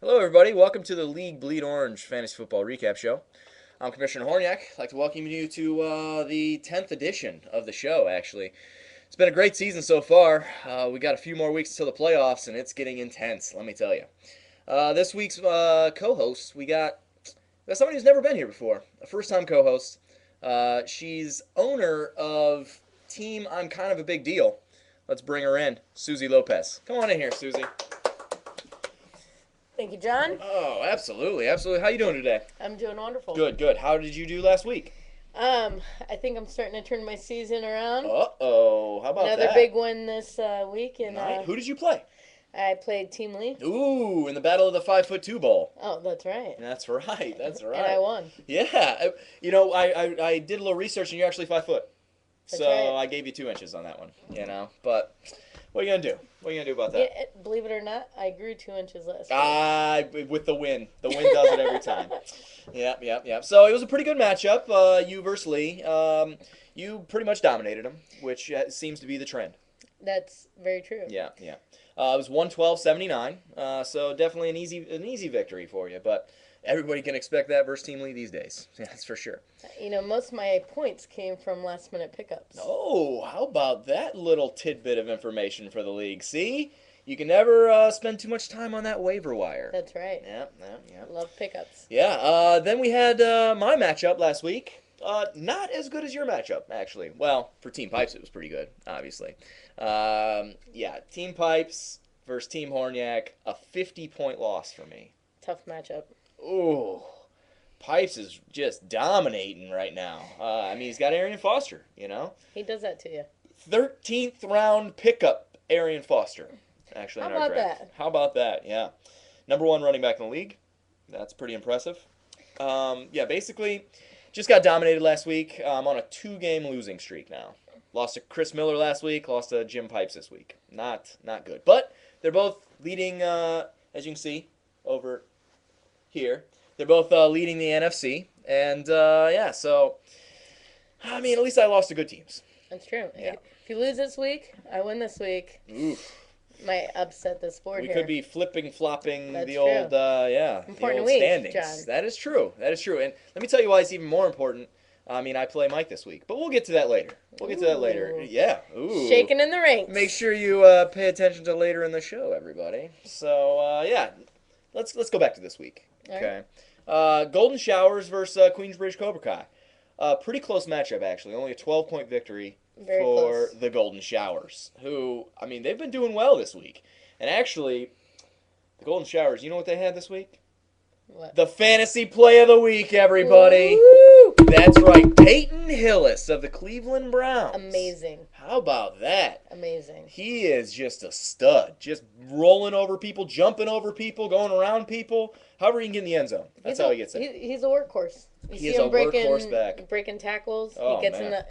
Hello, everybody. Welcome to the League Bleed Orange Fantasy Football Recap Show. I'm Commissioner Horniak. I'd like to welcome you to the 10th edition of the show, actually. It's been a great season so far. We got a few more weeks until the playoffs, and it's getting intense, let me tell you. This week's co-host, we got somebody who's never been here before, a first-time co-host. She's owner of Team I'm Kind of a Big Deal. Let's bring her in, Susie Lopez. Come on in here, Susie. Thank you, John. Oh, absolutely, absolutely. How you doing today? I'm doing wonderful. Good, good. How did you do last week? I think I'm starting to turn my season around. Uh-oh. How about Another that? big one this week, and Nice. Who did you play? I played Team Lee. Ooh, in the Battle of the 5'2" Bowl. Oh, that's right. That's right. That's right. And I won. Yeah. I did a little research, and you're actually 5 foot. That's So right. I gave you 2 inches on that one. But what are you gonna do? What are you gonna do about that? Yeah, believe it or not, I grew 2 inches last week. With the win. The win does it every time. Yep. So it was a pretty good matchup, you versus Lee. You pretty much dominated him, which seems to be the trend. That's very true. Yeah. It was 112-79, so definitely an easy victory for you. But everybody can expect that versus Team Lee these days. Yeah, that's for sure. Most of my points came from last-minute pickups. Oh, how about that little tidbit of information for the league? See? You can never spend too much time on that waiver wire. That's right. Yeah. Love pickups. Yeah, then we had my matchup last week. Not as good as your matchup, actually. Well, for Team Pipes, it was pretty good, obviously. Team Pipes versus Team Horniak, a 50-point loss for me. Tough matchup. Ooh, Pipes is just dominating right now. He's got Arian Foster, He does that to you. 13th round pickup, Arian Foster, actually, How in our about draft. that? How about that? Yeah. Number 1 running back in the league. That's pretty impressive. Basically, just got dominated last week. I'm on a 2-game losing streak now. Lost to Chris Miller last week, lost to Jim Pipes this week. Not good. But they're both leading, as you can see, over here. They're both leading the NFC. And, so, at least I lost to good teams. That's true. Yeah. If you lose this week, I win this week. Oof. Might upset this board We here. could be flopping That's the true. old, the Important old week, standings. John. That is true. And let me tell you why it's even more important. I play Mike this week, but we'll get to that later. Ooh. Yeah. Ooh. Shaking in the ranks. Make sure you pay attention to later in the show, everybody. So let's go back to this week. All Okay. Golden Showers versus Queensbridge Cobra Kai. Pretty close matchup, actually. Only a 12-point victory Very for close. the Golden Showers, who, they've been doing well this week. And actually, the Golden Showers, you know what they had this week? What? The Fantasy Play of the Week, everybody. Woo! That's right. Peyton Hillis of the Cleveland Browns. Amazing. How about that? Amazing. He is just a stud. Just rolling over people, jumping over people, going around people. However he can get in the end zone. That's how he gets it. He's a workhorse. You He see is him a workhorse back. breaking tackles. Oh, he gets man.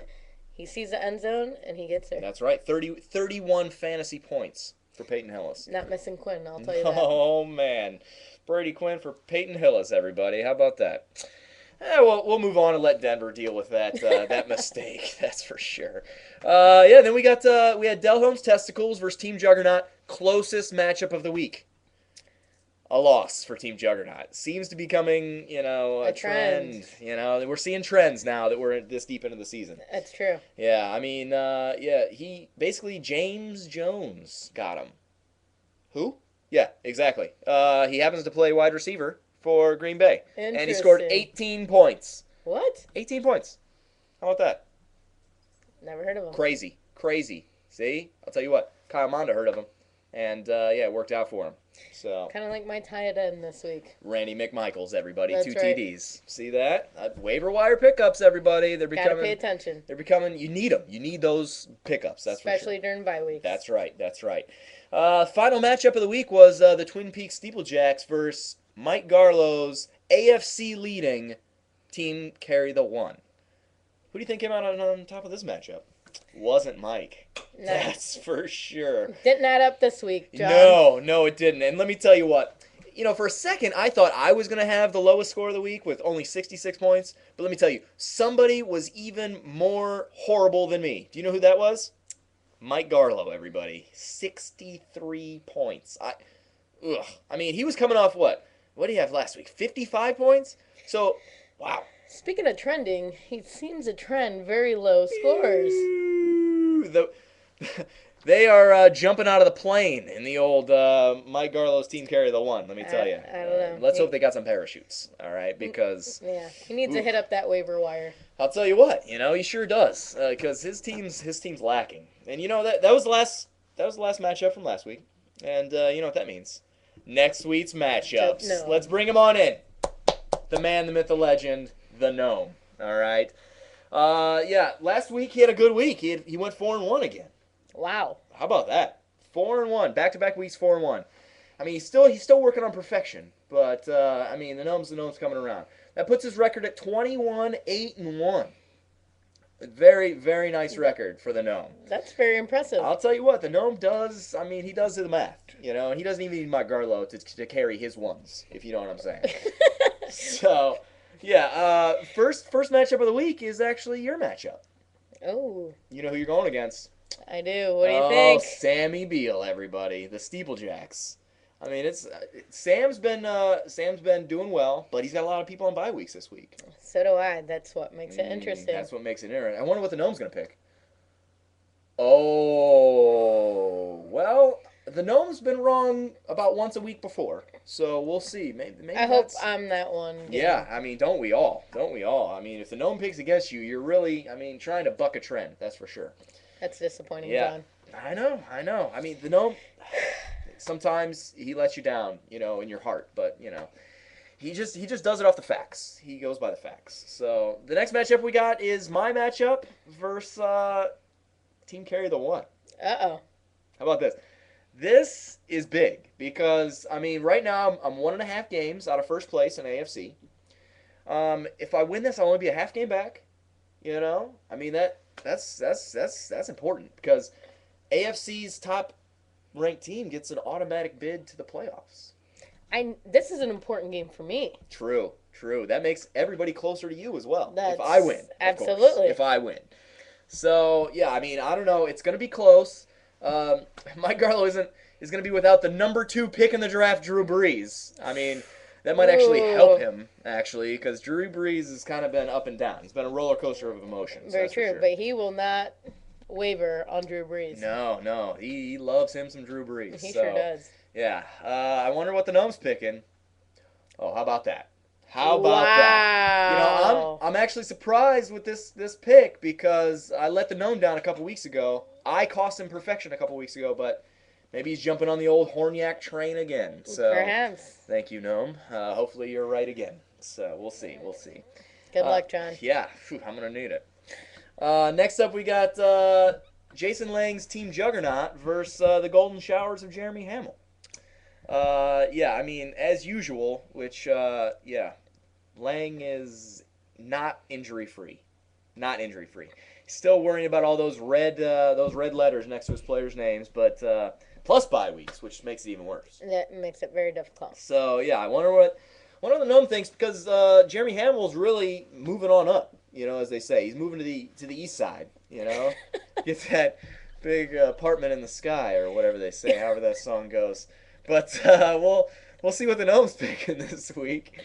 he sees the end zone and he gets there. That's right. 31 fantasy points for Peyton Hillis. Not missing Quinn, I'll tell you that. Oh, man. Brady Quinn for Peyton Hillis, everybody. How about that? We'll move on and let Denver deal with that that mistake. That's for sure. Then we had Delhome's Testicles versus Team Juggernaut. Closest matchup of the week. A loss for Team Juggernaut. Seems to be becoming, a trend. We're seeing trends now that we're this deep into the season. That's true. Yeah, he basically James Jones got him. Who? Yeah, exactly. He happens to play wide receiver for Green Bay. And he scored Interesting. 18 points. What? 18 points. How about that? Never heard of him. Crazy. See? I'll tell you what. Kyle Monda heard of him. And, it worked out for him. So, Kind of like my tight end this week. Randy McMichaels, everybody. That's 2 right. TDs. See that? Waiver wire pickups, everybody. They're Gotta becoming... pay attention. You need them. You need those pickups. That's Especially for sure. during bye weeks. That's right. Final matchup of the week was the Twin Peaks Steeplejacks versus Mike Garlow's AFC leading Team Carry the One. Who do you think came out on top of this matchup? Wasn't Mike. No. That's for sure. Didn't add up this week, John. No, it didn't. And let me tell you what. For a second, I thought I was going to have the lowest score of the week with only 66 points. But let me tell you, somebody was even more horrible than me. Do you know who that was? Mike Garlow, everybody. 63 points. He was coming off what? What do you have last week? 55 points? So, wow. Speaking of trending, he seems to trend very low scores. The, they are jumping out of the plane in the old Mike Garlow's Team Carry the One, let me tell you. I don't know. Let's hope they got some parachutes, all right? Because Yeah, he needs to hit up that waiver wire. I'll tell you what, he sure does, because his team's lacking. And that was the last matchup from last week, and you know what that means. Next week's matchups. No. Let's bring him on in. The man, the myth, the legend, the gnome. All right. Yeah. Last week he had a good week. He went 4-1 again. Wow. How about that? 4-1, back-to-back weeks, 4-1. I mean, he's still working on perfection, but I mean, the gnome's coming around. That puts his record at 21-8-1. Very, very nice record for the gnome. That's very impressive. I'll tell you what, the gnome does. I mean, he does the math, and he doesn't even need Mike Garlow to carry his ones, if you know what I'm saying. So, yeah, first matchup of the week is actually your matchup. Oh, You know who you're going against. I do. What do you think? Sammy Beal, everybody, the Steeplejacks. I mean, Sam's been doing well, but he's got a lot of people on bye weeks this week. So do I. That's what makes it interesting. That's what makes it interesting. I wonder what the gnome's gonna pick. Oh, well, the gnome's been wrong about once a week before, so we'll see. Maybe I hope I'm that one. Yeah, I mean, don't we all? I mean, if the gnome picks against you, you're really, trying to buck a trend. That's for sure. That's disappointing, Yeah. John. I know. I mean, the gnome, sometimes he lets you down, in your heart, but, he just does it off the facts. He goes by the facts. So, the next matchup we got is my matchup versus Team Carry the One. Uh-oh. How about this? This is big because, right now I'm 1.5 games out of first place in AFC. If I win this, I'll only be a half game back. That's important because AFC's top ranked team gets an automatic bid to the playoffs. This is an important game for me. True. That makes everybody closer to you as well. That's if I win, of absolutely. course, if I win. So yeah, I don't know. It's going to be close. Mike Garlow is going to be without the number 2 pick in the draft, Drew Brees. That might actually help him, because Drew Brees has kind of been up and down. He's been a roller coaster of emotions. Very true, sure. but he will not waver on Drew Brees. No, he loves him some Drew Brees. He sure does. Yeah, I wonder what the gnome's picking. Oh, how about that? How about that? I'm actually surprised with this pick because I let the gnome down a couple weeks ago. I cost him perfection a couple weeks ago, but maybe he's jumping on the old Horniak train again. So perhaps. Thank you, gnome. Hopefully you're right again. So we'll see. Good luck, John. Yeah, I'm gonna need it. Next up, we got Jason Lang's Team Juggernaut versus the Golden Showers of Jeremy Hamill. As usual, which Lang is not injury free. Still worrying about all those red letters next to his players' names, but plus bye weeks, which makes it even worse. That makes it very difficult. So yeah, I wonder what the gnome thinks because Jeremy Hamill's really moving on up. As they say, he's moving to the east side. Get that big apartment in the sky or whatever they say, however that song goes. But we'll see what the gnome's picking this week.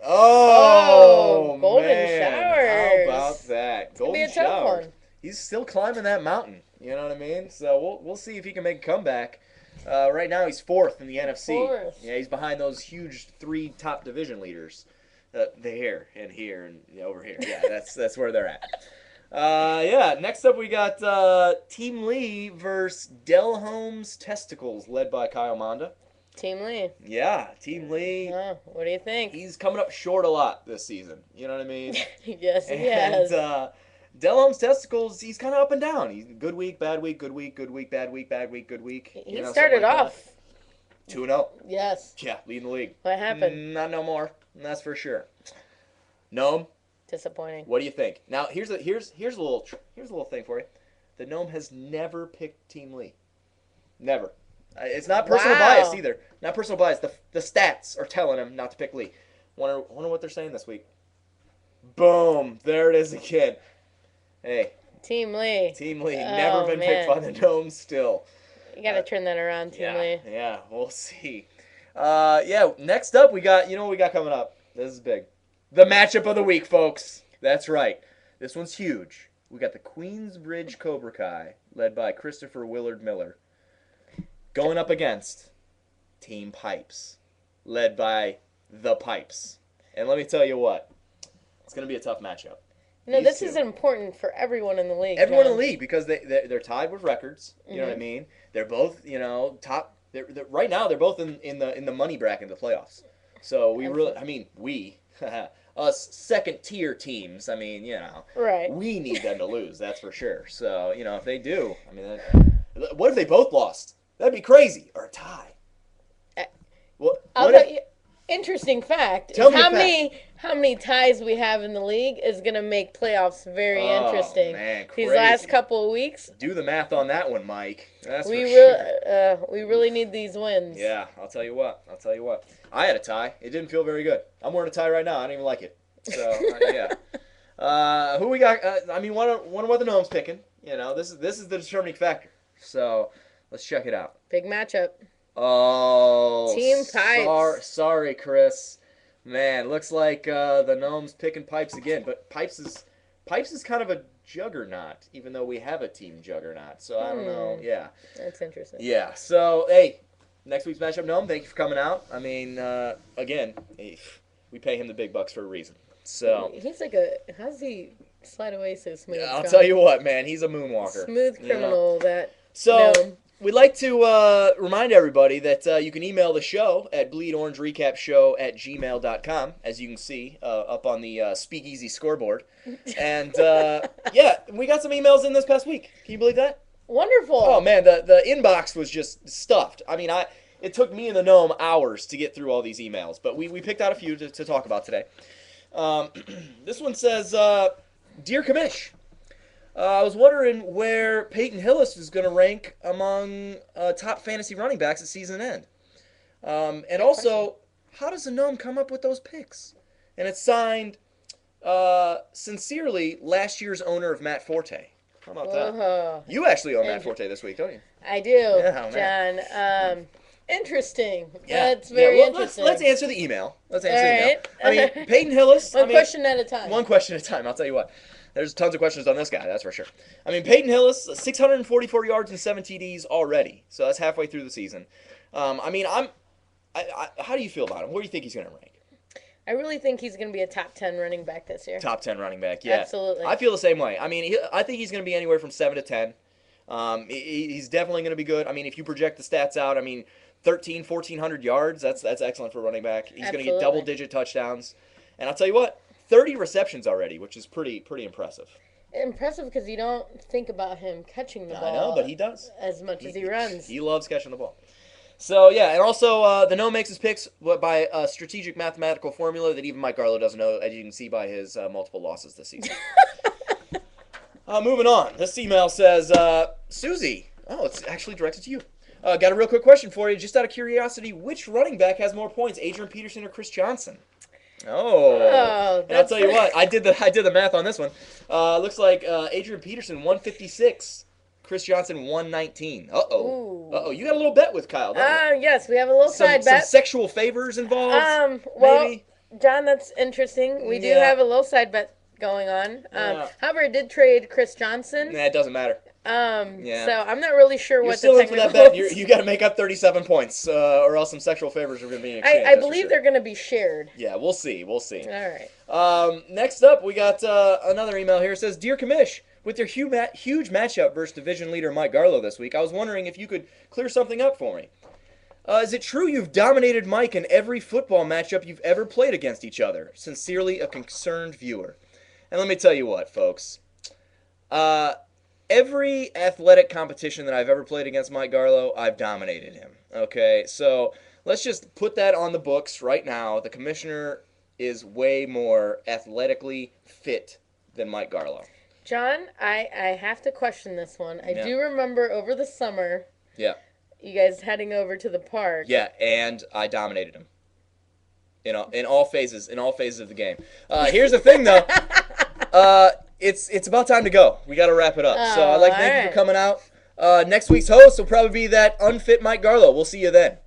Oh Golden man. Showers. How about that? It's gonna be a Golden tough Showers. one. He's still climbing that mountain. You know what I mean? So we'll see if he can make a comeback. Right now he's 4th in the NFC. 4th. Yeah, he's behind those huge 3 top division leaders. There and here and over here. Yeah, that's where they're at. Next up we got Team Lee versus Del Holmes Testicles, led by Kyle Manda. Team Lee. Yeah, Team Lee. What do you think? He's coming up short a lot this season. You know what I mean? Yes, he has. And Del Holmes Testicles, he's kind of up and down. He's good week, bad week, good week, good week, bad week, bad week, good week. He started off 2-0. Yes. Yeah, leading the league. What happened? Not no more. That's for sure. Gnome, Disappointing. what do you think? Now here's a little thing for you. The gnome has never picked Team Lee. Never. It's not personal bias either. Not personal bias. The stats are telling him not to pick Lee. Wonder what they're saying this week. Boom! There it is again. Hey. Team Lee. Never been picked by the gnome still. You gotta turn that around, Team Lee. Yeah, we'll see. Yeah, next up we got, you know what we got coming up? This is big. The matchup of the week, folks. That's right. This one's huge. We got the Queensbridge Cobra Kai, led by Christopher Willard Miller, going up against Team Pipes, led by the Pipes. And let me tell you what, it's going to be a tough matchup. No, this is important for everyone in the league. Everyone John. in the league, because they're tied with records. You know what I mean? They're both, top. Right now, they're both in the money bracket of the playoffs. So us second tier teams. Right. We need them to lose. That's for sure. So if they do, what if they both lost? That'd be crazy. Or a tie. Interesting fact. Tell me How many ties we have in the league is going to make playoffs very interesting. Man, these last couple of weeks. Do the math on that one, Mike. That's we really need these wins. Yeah, I'll tell you what. I had a tie. It didn't feel very good. I'm wearing a tie right now. I don't even like it. So yeah. Who we got? Wonder what the Gnomes picking. This is the determining factor. So let's check it out. Big matchup. Oh, Team Pipes. Sorry, Chris. Man, looks like the Gnomes picking Pipes again. But Pipes is kind of a juggernaut, even though we have a team juggernaut. So I don't know. Yeah. That's interesting. Yeah. So hey, next week's matchup, Gnome. Thank you for coming out. Again, we pay him the big bucks for a reason. So he's like how does he slide away so smooth? I'll tell you what, man. He's a moonwalker. Smooth criminal. So. We'd like to remind everybody that you can email the show at bleedorangerecapshow@gmail.com, as you can see up on the Speakeasy scoreboard. And, we got some emails in this past week. Can you believe that? Wonderful. Oh, man, the inbox was just stuffed. It took me and the Gnome hours to get through all these emails, but we picked out a few to talk about today. This one says, Dear Commish, I was wondering where Peyton Hillis is going to rank among top fantasy running backs at season end. And also, how does the Gnome come up with those picks? And it's signed, sincerely, last year's owner of Matt Forte. How about that? You actually own Matt Forte this week, don't you? I do, John. Interesting. Yeah. That's very interesting. Let's answer the email. Peyton Hillis. One question at a time. One question at a time. I'll tell you what. There's tons of questions on this guy, that's for sure. Peyton Hillis, 644 yards and 7 TDs already. So that's halfway through the season. How do you feel about him? Where do you think he's going to rank? I really think he's going to be a top 10 running back this year. Top 10 running back, yeah. Absolutely. I feel the same way. I think he's going to be anywhere from 7 to 10. He's definitely going to be good. If you project the stats out, 1,400 yards, that's excellent for a running back. He's going to get double-digit touchdowns. And I'll tell you what, 30 receptions already, which is pretty impressive. Impressive because you don't think about him catching the ball. I know, but he does. As much as he runs. He loves catching the ball. So, yeah, and also the Gnome makes his picks by a strategic mathematical formula that even Mike Garlow doesn't know, as you can see by his multiple losses this season. Moving on. This email says, Susie. Oh, it's actually directed to you. Got a real quick question for you. Just out of curiosity, which running back has more points, Adrian Peterson or Chris Johnson? Oh, and I'll tell you what, I did the math on this one. Looks like Adrian Peterson 156, Chris Johnson 119. Uh-oh, you got a little bet with Kyle, don't you? Yes, we have a little side bet. Some sexual favors involved. Maybe? John, that's interesting. We do have a little side bet going on. However, I did trade Chris Johnson. Nah, it doesn't matter. So I'm not really sure what still the in for that bet. You got to make up 37 points, or else some sexual favors are going to be exchanged. I believe they're going to be shared. Yeah, we'll see. All right. Next up, we got another email here. It says, Dear Commish, with their huge matchup versus division leader Mike Garlow this week, I was wondering if you could clear something up for me. Is it true you've dominated Mike in every football matchup you've ever played against each other? Sincerely, a concerned viewer. And let me tell you what, folks. Every athletic competition that I've ever played against Mike Garlow, I've dominated him. Okay, so let's just put that on the books right now. The commissioner is way more athletically fit than Mike Garlow. John, I have to question this one. I do remember over the summer, you guys heading over to the park. Yeah, and I dominated him. In all phases of the game. Here's the thing, though. It's about time to go. We got to wrap it up. So I'd like to thank you for coming out. Next week's host will probably be that unfit Mike Garlow. We'll see you then.